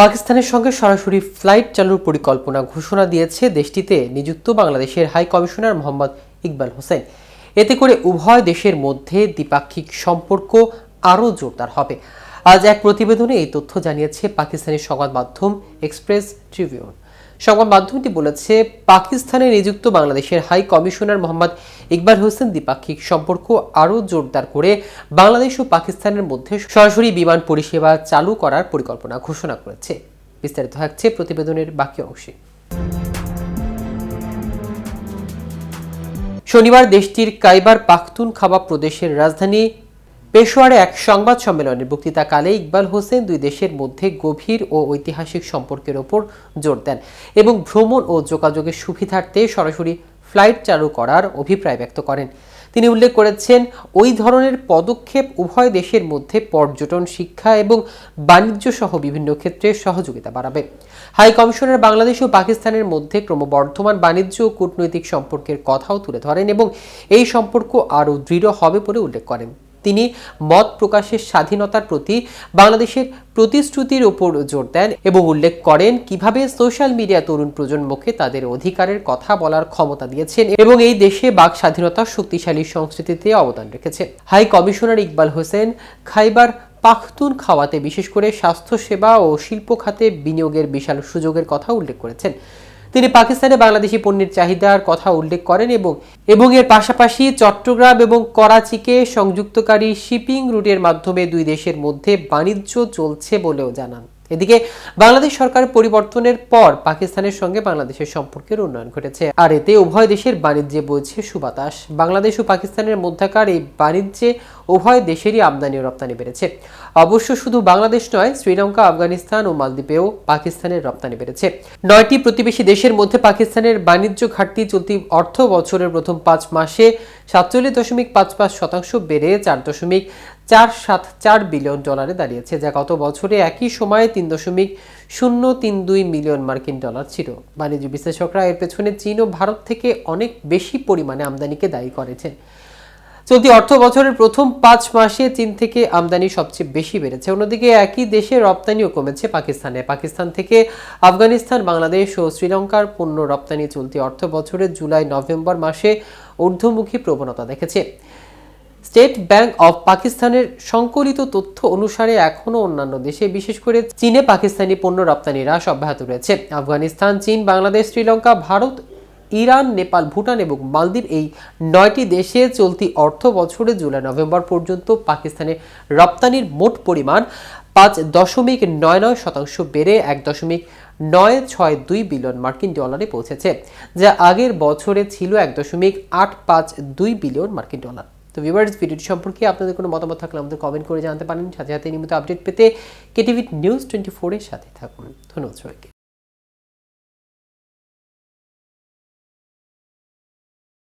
পাকিস্তানের সঙ্গে সরাসরি ফ্লাইট চালুর পরিকল্পনা ঘোষণা দিয়েছে দেশটিতে নিযুক্ত বাংলাদেশের হাই কমিশনার মোহাম্মদ ইকবাল হোসেন। এতে করে উভয় দেশের মধ্যে দ্বিপাক্ষিক সম্পর্ক আরও জোরদার হবে। আজ এক প্রতিবেদনে এই তথ্য জানিয়েছে পাকিস্তানের সংবাদ মাধ্যম এক্সপ্রেস ট্রিবিউন। সংবাদ মাধ্যমটি বলেছে, পাকিস্তানে নিযুক্ত বাংলাদেশের হাই কমিশনার মোহাম্মদ ইকবাল হোসেন দ্বিপাক্ষিক সম্পর্ক আরও জোরদার করে বাংলাদেশ ও পাকিস্তানের মধ্যে সরাসরি বিমান পরিষেবা চালু করার পরিকল্পনা ঘোষণা করেছে। বিস্তারিত থাকছে প্রতিবেদনের বাকি অংশে। শনিবার দেশটির খাইবার পাখতুনখাওয়া প্রদেশের রাজধানী পেশোয়ারে এক সংবাদ সম্মেলনের বক্তৃতাকালে ইকবাল হোসেন দুই দেশের মধ্যে গভীর ও ঐতিহাসিক সম্পর্কের ওপর জোর দেন এবং ভ্রমণ ও যোগাযোগের সুবিধার্থে সরাসরি ফ্লাইট চালু করার অভিপ্রায় ব্যক্ত করেন। তিনি উল্লেখ করেছেন, ওই ধরনের পদক্ষেপ উভয় দেশের মধ্যে পর্যটন, শিক্ষা এবং বাণিজ্য সহ বিভিন্ন ক্ষেত্রে সহযোগিতা বাড়াবে। হাই কমিশনার বাংলাদেশ ও পাকিস্তানের মধ্যে ক্রমবর্ধমান বাণিজ্য ও কূটনৈতিক সম্পর্কের কথাও তুলে ধরেন এবং এই সম্পর্ক আরও দৃঢ় হবে বলে উল্লেখ করেন। তিনি মত প্রকাশের স্বাধীনতার প্রতি বাংলাদেশের প্রতিশ্রুতির উপর জোর দেন এবং উল্লেখ করেন কিভাবে সোশ্যাল মিডিয়া তরুণ প্রজন্মকে তাদের অধিকারের কথা বলার ক্ষমতা দিয়েছেন এবং এই দেশে বাক স্বাধীনতার শক্তিশালী সংস্কৃতিতে অবদান রেখেছে। হাই কমিশনার ইকবাল হোসেন খাইবার পাখতুনখাওয়াতে বিশেষ করে স্বাস্থ্যসেবা ও শিল্প খাতে বিনিয়োগের বিশাল সুযোগের কথা উল্লেখ করেছেন। তিনি পাকিস্তানে বাংলাদেশি পণ্যের চাহিদার কথা উল্লেখ করেন এবং এর পাশাপাশি চট্টগ্রাম এবং করাচিকে সংযুক্তকারী শিপিং রুটের মাধ্যমে দুই দেশের মধ্যে বাণিজ্য চলছে বলেও জানান। এদিকে বাংলাদেশ সরকার পরিবর্তনের পর পাকিস্তানের সঙ্গে বাংলাদেশের সম্পর্কের উন্নয়ন ঘটেছে, আর এতে উভয় দেশের বাণিজ্যে বইছে সুবাতাস। বাংলাদেশ ও পাকিস্তানের মধ্যকার এই বাণিজ্যে উভয় দেশেরই আমদানি ও রপ্তানি বেড়েছে। অবশ্য শুধু বাংলাদেশ নয়, শ্রীলঙ্কা, আফগানিস্তান ও মালদ্বীপেও পাকিস্তানের রপ্তানি বেড়েছে। 9টি প্রতিবেশী দেশের মধ্যে পাকিস্তানের বাণিজ্য ঘাটতি চলতি অর্থ বছরের প্রথম 5 মাসে 47.55% বেড়ে $4.474 বিলিয়ন দাঁড়িয়েছে, যা গত বছরে একই সময়ে $3.032 মিলিয়ন মার্কিন ডলার ছিল। বাণিজ্য বিশ্লেষকরা এর পেছনে চীন ও ভারত থেকে অনেক বেশি পরিমাণে আমদানিকে দায়ী করেছেন। চলতি অর্থ বছরের প্রথম 5 মাসে চীন থেকে আমদানি সবচেয়ে বেশি বেড়েছে। অন্যদিকে একই দেশে রপ্তানিও কমেছে পাকিস্তানে। পাকিস্তান থেকে আফগানিস্তান, বাংলাদেশ ও শ্রীলঙ্কার পণ্য রপ্তানি চলতি অর্থ বছরের জুলাই-নভেম্বর মাসে ঊর্ধ্বমুখী প্রবণতা দেখেছে। স্টেট ব্যাংক অব পাকিস্তানের সংকলিত তথ্য অনুসারে এখনও অন্যান্য দেশে, বিশেষ করে চীনে পাকিস্তানি পণ্য রপ্তানি হ্রাস অব্যাহত রয়েছে। আফগানিস্তান, চীন, বাংলাদেশ, শ্রীলঙ্কা, ভারত, ইরান, নেপাল, ভুটান এবং মালদ্বীপ এই 9টি দেশে চলতি অর্থ বছরে জুলাই-নভেম্বর পর্যন্ত পাকিস্তানের রপ্তানির মোট পরিমাণ 5.99% বেড়ে $1.962 বিলিয়ন মার্কিন ডলারে পৌঁছেছে, যা আগের বছরে ছিল $1.852 বিলিয়ন মার্কিন ডলার। তো ভিউয়ার্স, ভিডিওটি সম্পর্কে আপনাদের কোনো মতামত থাকলে আমাদের কমেন্ট করে জানাতে পারেন। সাথে সাথে নিয়মিত আপডেট পেতে কেটিভি নিউজ 24 এর সাথে থাকুন। ধন্যবাদ সবাইকে।